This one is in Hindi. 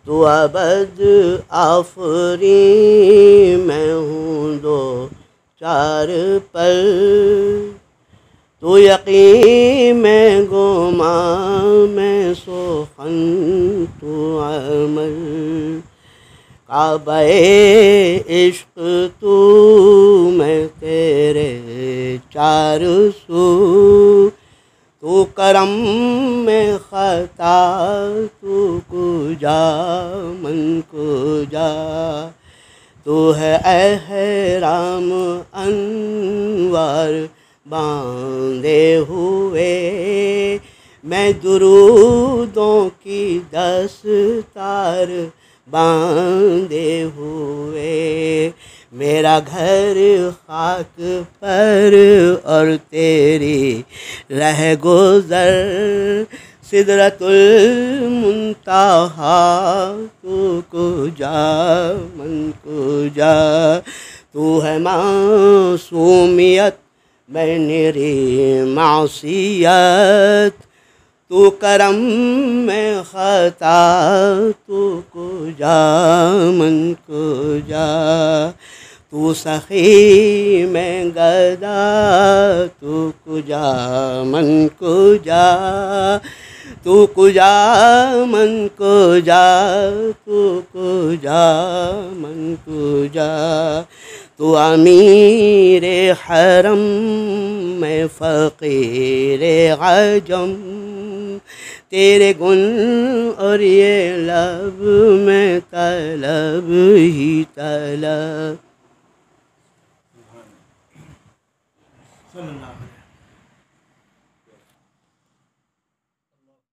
तू अबद आफरी, मैं हूँ दो चार पल। तू यकीन मैं गुमा, मैं सोखन तू अमल। काबे इश्क तू, मैं तेरे चार सू। तू करम में ख़ता, तू कुजा मन कुजा। तू है एहराम अनवार बांधे हुए, मैं दुरूदों की दस्तार बांधे हुए। मेरा घर खाक पर और तेरी रह गुज़र सिदरतुल मुंतहा। तू कुजा मन कुजा। तू है मासूमियत, मैं निरी मासियत। तू करम में ख़ता, तू कुजा मन कुजा। तू सखी में गदा, तू कुजा मन कुजा। तू कुजा मन कुजा, तू कुजा मन कुजा। तू अमीरे हरम, मैं फ़कीरे अजम। तेरे गुण और ये लब में तलब ही तलब।